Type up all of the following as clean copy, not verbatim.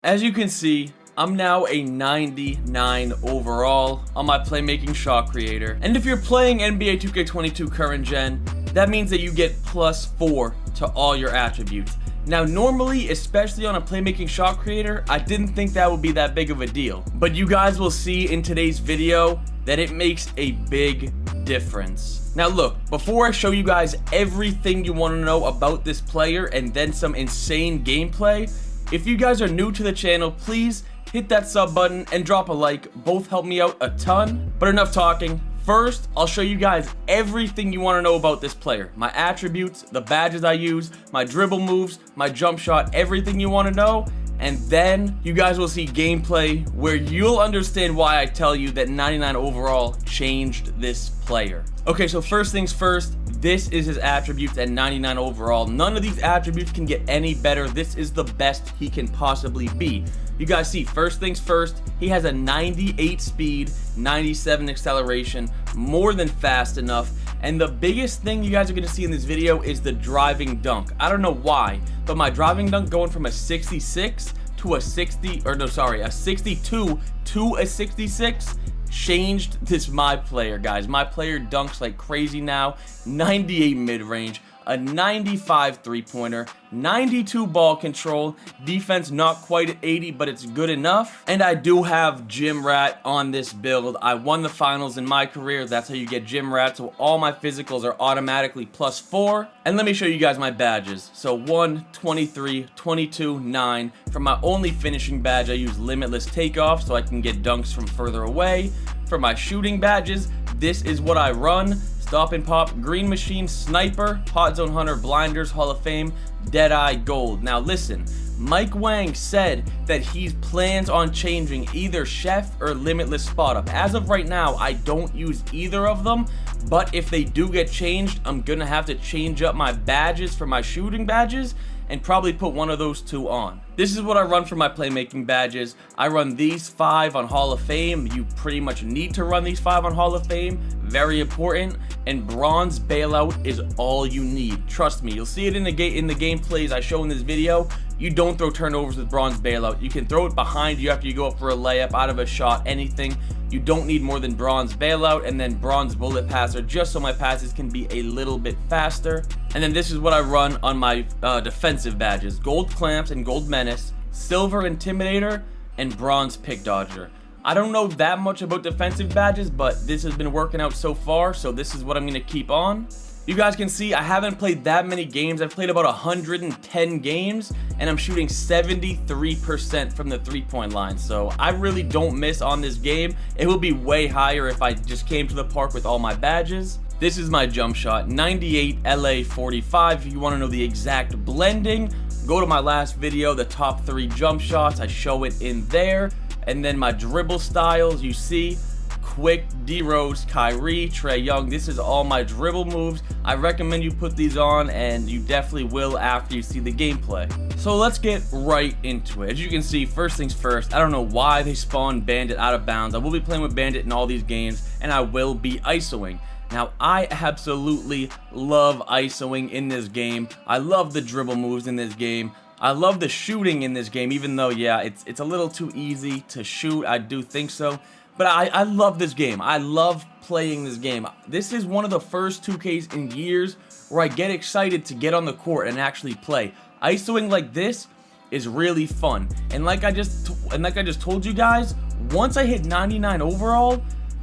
As you can see, I'm now a 99 overall on my playmaking shot creator. And if you're playing NBA 2K22 current gen, that means that you get +4 to all your attributes. Now normally, especially on a playmaking shot creator, I didn't think that would be that big of a deal. But you guys will see in today's video that it makes a big difference. Now look, before I show you guys everything you want to know about this player and then some insane gameplay, if you guys are new to the channel, please hit that sub button and drop a like. Both help me out a ton. But enough talking. First, I'll show you guys everything you want to know about this player. My attributes, the badges I use, my dribble moves, my jump shot, everything you want to know. And then you guys will see gameplay where you'll understand why I tell you that 99 overall changed this player. Okay, so first things first, this is his attributes at 99 overall. None of these attributes can get any better. This is the best he can possibly be. You guys see, first things first, he has a 98 speed, 97 acceleration, more than fast enough. And the biggest thing you guys are going to see in this video is the driving dunk. I don't know why, but my driving dunk going from a 66 to a 62 to a 66 changed this Myplayer, guys. Myplayer dunks like crazy now. 98 mid-range, a 95 three-pointer, 92 ball control, defense not quite at 80, but it's good enough. And I do have Gym Rat on this build. I won the finals in my career. That's how you get Gym Rat, so all my physicals are automatically +4. And let me show you guys my badges. So 1, 23, 22, 9. For my only finishing badge, I use Limitless Takeoff so I can get dunks from further away. For my shooting badges, this is what I run. Stop and Pop, Green Machine, Sniper, Hot Zone Hunter, Blinders, Hall of Fame, Deadeye, Gold. Now listen, Mike Wang said that he plans on changing either Chef or Limitless Spot Up. As of right now, I don't use either of them, but if they do get changed, I'm gonna have to change up my badges for my shooting badges and probably put one of those two on. This is what I run for my playmaking badges. I run these 5 on Hall of Fame. You pretty much need to run these 5 on Hall of Fame. Very important. And Bronze Bailout is all you need. Trust me, you'll see it in the gameplays I show in this video. You don't throw turnovers with Bronze Bailout. You can throw it behind you after you go up for a layup, out of a shot, anything. You don't need more than Bronze Bailout and then Bronze Bullet Passer, just so my passes can be a little bit faster. And then this is what I run on my defensive badges. Gold Clamps and Gold Menace, Silver Intimidator, and Bronze Pick Dodger. I don't know that much about defensive badges, but this has been working out so far, so this is what I'm going to keep on. You guys can see I haven't played that many games. I've played about 110 games, and I'm shooting 73% from the three-point line. So I really don't miss on this game. It will be way higher if I just came to the park with all my badges. This is my jump shot, 98 LA 45. If you want to know the exact blending, go to my last video, the top 3 jump shots. I show it in there. And then my dribble styles, you see, Quick, D Rose, Kyrie, Trae Young. This is all my dribble moves. I recommend you put these on, and you definitely will after you see the gameplay. So let's get right into it. As you can see, first things first, I don't know why they spawned Bandit out of bounds. I will be playing with Bandit in all these games, and I will be ISOing. Now, I absolutely love ISOing in this game. I love the dribble moves in this game. I love the shooting in this game, even though, yeah, it's a little too easy to shoot. I do think so. But I love this game. I love playing this game. This is one of the first 2Ks in years where I get excited to get on the court and actually play. ISOing like this is really fun. And like I just told you guys, once I hit 99 overall,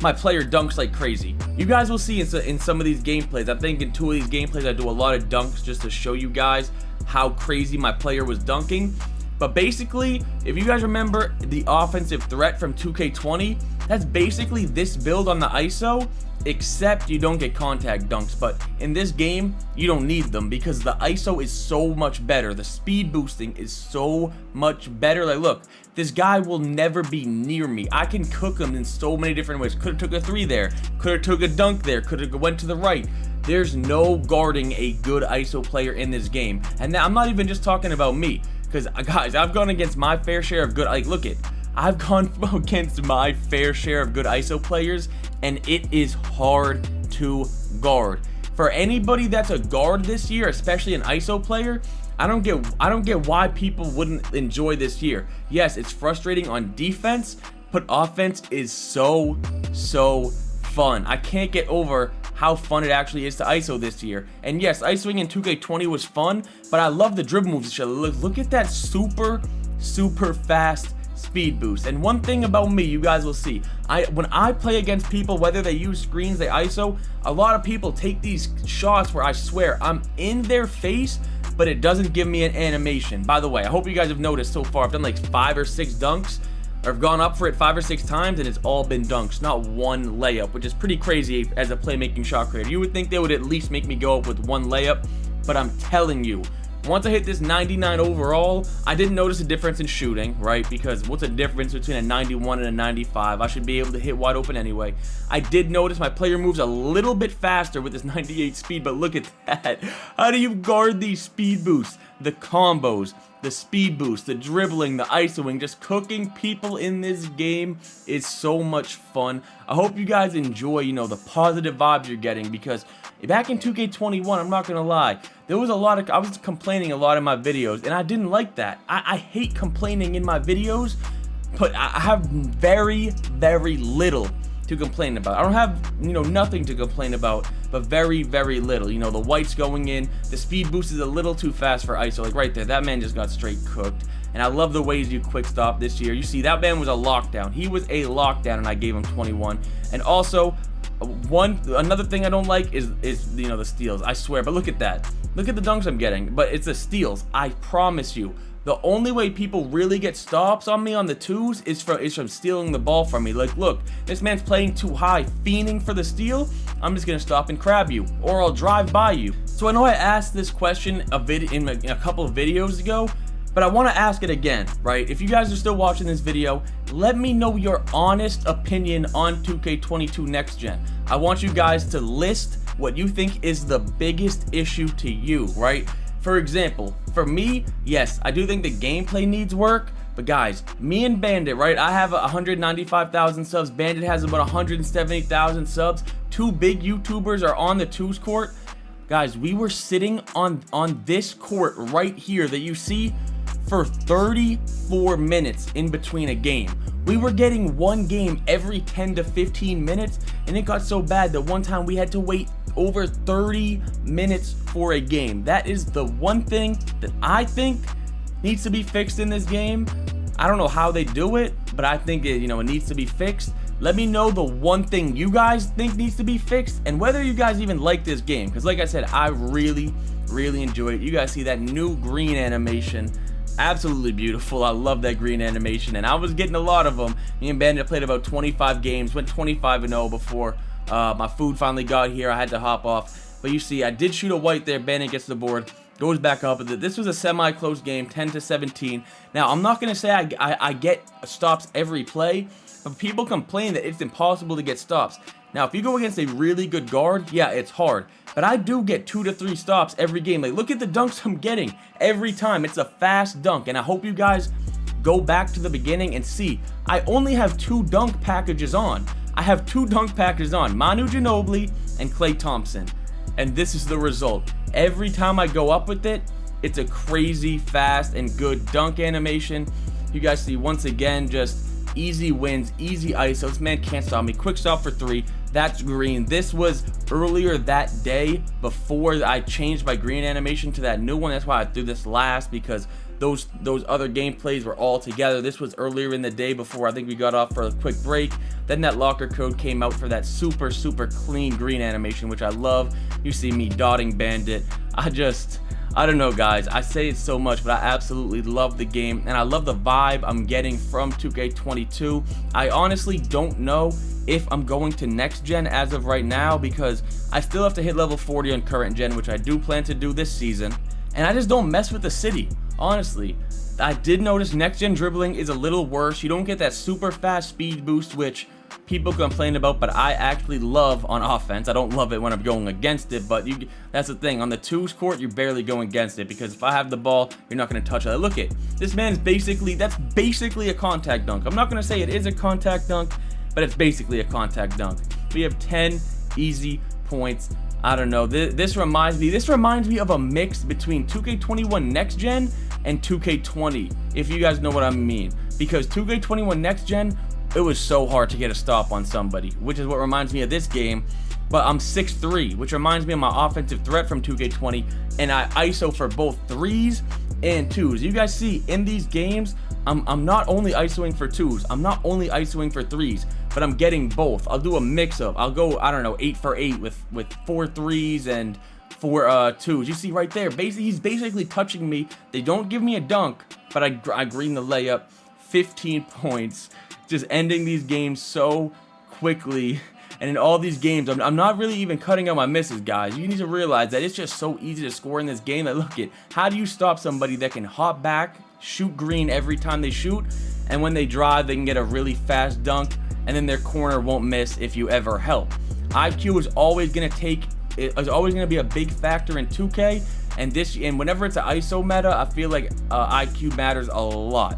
my player dunks like crazy. You guys will see in some of these gameplays. I think in 2 of these gameplays I do a lot of dunks just to show you guys how crazy my player was dunking. But basically, if you guys remember the offensive threat from 2K20, that's basically this build on the ISO, except you don't get contact dunks. But in this game, you don't need them because the ISO is so much better. The speed boosting is so much better. Like, look, this guy will never be near me. I can cook him in so many different ways. Could have took a 3 there. Could have took a dunk there. Could have went to the right. There's no guarding a good ISO player in this game. And now, I'm not even just talking about me. Because, guys, I've gone against my fair share of good, like, look it. I've gone against my fair share of good ISO players, and it is hard to guard. For anybody that's a guard this year, especially an ISO player, I don't get why people wouldn't enjoy this here. Yes, it's frustrating on defense, but offense is so fun. I can't get over how fun it actually is to ISO this year. And yes, ISOing in 2K20 was fun, but I love the dribble moves. Look at that super fast speed boost. And one thing about me, you guys will see, when I play against people, whether they use screens, they ISO, a lot of people take these shots where I swear I'm in their face, but it doesn't give me an animation. By the way, I hope you guys have noticed so far, I've done like 5 or 6 dunks, or I've gone up for it 5 or 6 times, and it's all been dunks, not one layup, which is pretty crazy as a playmaking shot creator. You would think they would at least make me go up with 1 layup, but I'm telling you, once I hit this 99 overall, I didn't notice a difference in shooting, right? Because what's the difference between a 91 and a 95? I should be able to hit wide open anyway. I did notice my player moves a little bit faster with this 98 speed, but look at that. How do you guard these speed boosts? The combos, the speed boost, the dribbling, the ISOing, just cooking people in this game is so much fun. I hope you guys enjoy, you know, the positive vibes you're getting, because back in 2K21, I'm not gonna lie, there was a lot of, I was complaining a lot in my videos, and I didn't like that. I hate complaining in my videos, but I have very little to complain about. I don't have, you know, nothing to complain about, but very little. You know, the whites going in, the speed boost is a little too fast for ISO. Like right there, that man just got straight cooked. And I love the ways you quick stop this year. You see, that man was a lockdown. He was a lockdown, and I gave him 21. And also, another thing I don't like is you know, the steals. I swear, but look at that. Look at the dunks I'm getting. But it's the steals. I promise you. The only way people really get stops on me on the twos is from stealing the ball from me. Like, look, this man's playing too high, fiending for the steal. I'm just gonna stop and crab you, or I'll drive by you. So I know I asked this question in a couple of videos ago, but I want to ask it again, right? If you guys are still watching this video, let me know your honest opinion on 2K22 Next Gen. I want you guys to list what you think is the biggest issue to you, right? For example, for me, yes, I do think the gameplay needs work, but guys, me and Bandit, right? I have 195,000 subs. Bandit has about 170,000 subs. 2 big YouTubers are on the twos court. Guys, we were sitting on this court right here that you see for 34 minutes in between a game. We were getting one game every 10 to 15 minutes, and it got so bad that one time we had to wait over 30 minutes for a game. That is the one thing that I think needs to be fixed in this game. I don't know how they do it, but I think it, you know, it needs to be fixed. Let me know the one thing you guys think needs to be fixed, and whether you guys even like this game, because like I said, I really enjoy it. You guys see that new green animation, absolutely beautiful. I love that green animation, and I was getting a lot of them. Me and Bandit played about 25 games, went 25-0 before my food finally got here. I had to hop off, but you see, I did shoot a white there. Bandit gets the board, goes back up. This was a semi-close game, 10-17. Now, I'm not gonna say I get stops every play, but people complain that it's impossible to get stops. Now, if you go against a really good guard, yeah, it's hard, but I do get 2 to 3 stops every game. Like, look at the dunks I'm getting every time. It's a fast dunk, and I hope you guys go back to the beginning and see. I only have 2 dunk packages on. I have 2 dunk packages on, Manu Ginobili and Klay Thompson, and this is the result. Every time I go up with it, it's a crazy fast and good dunk animation. You guys see, once again, just easy wins, easy ISO. This man can't stop me. Quick stop for 3. That's green. This was earlier that day before I changed my green animation to that new one. That's why I threw this last, because those other gameplays were all together. This was earlier in the day before I think we got off for a quick break. Then that locker code came out for that super clean green animation, which I love. You see me dotting Bandit. I don't know, guys. I say it so much, but I absolutely love the game, and I love the vibe I'm getting from 2K22. I honestly don't know if I'm going to next gen as of right now, because I still have to hit level 40 on current gen, which I do plan to do this season, and I just don't mess with the city, honestly. I did notice next gen dribbling is a little worse. You don't get that super fast speed boost, which people complain about, but I actually love on offense. I don't love it when I'm going against it, but that's the thing. On the twos court, you're barely going against it, because if I have the ball, you're not going to touch it. Look at this man is that's basically a contact dunk. I'm not going to say it is a contact dunk, but it's basically a contact dunk. We have 10 easy points I don't know. This reminds me of a mix between 2K21 Next Gen and 2K20, if you guys know what I mean. Because 2K21 Next Gen, it was so hard to get a stop on somebody, which is what reminds me of this game. But I'm 6'3", which reminds me of my offensive threat from 2K20, and I ISO for both 3s and 2s. You guys see in these games, I'm not only ISOing for 2s, I'm not only ISOing for 3s, but I'm getting both. I'll do a mix of, I'll go, I don't know, 8 for 8 with 4 3s and 4 2s. You see right there, he's basically touching me. They don't give me a dunk, but I green the layup. 15 points, just ending these games so quickly. And in all these games, I'm not really even cutting out my misses, guys. You need to realize that it's just so easy to score in this game. That look at, how do you stop somebody that can hop back, shoot green every time they shoot, and when they drive, they can get a really fast dunk, and then their corner won't miss if you ever help. IQ is always gonna be a big factor in 2K, and whenever it's an ISO meta, I feel like IQ matters a lot.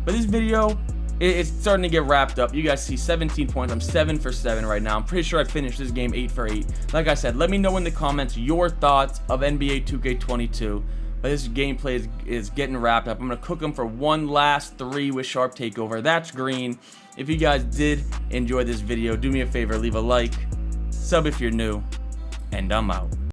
But this video, it's starting to get wrapped up. You guys see 17 points. I'm 7 for 7 right now. I'm pretty sure I finished this game 8 for 8. Like I said, let me know in the comments your thoughts of NBA 2K22. But this gameplay is getting wrapped up. I'm going to cook them for one last 3 with Sharp Takeover. That's green. If you guys did enjoy this video, do me a favor, leave a like, sub if you're new, and I'm out.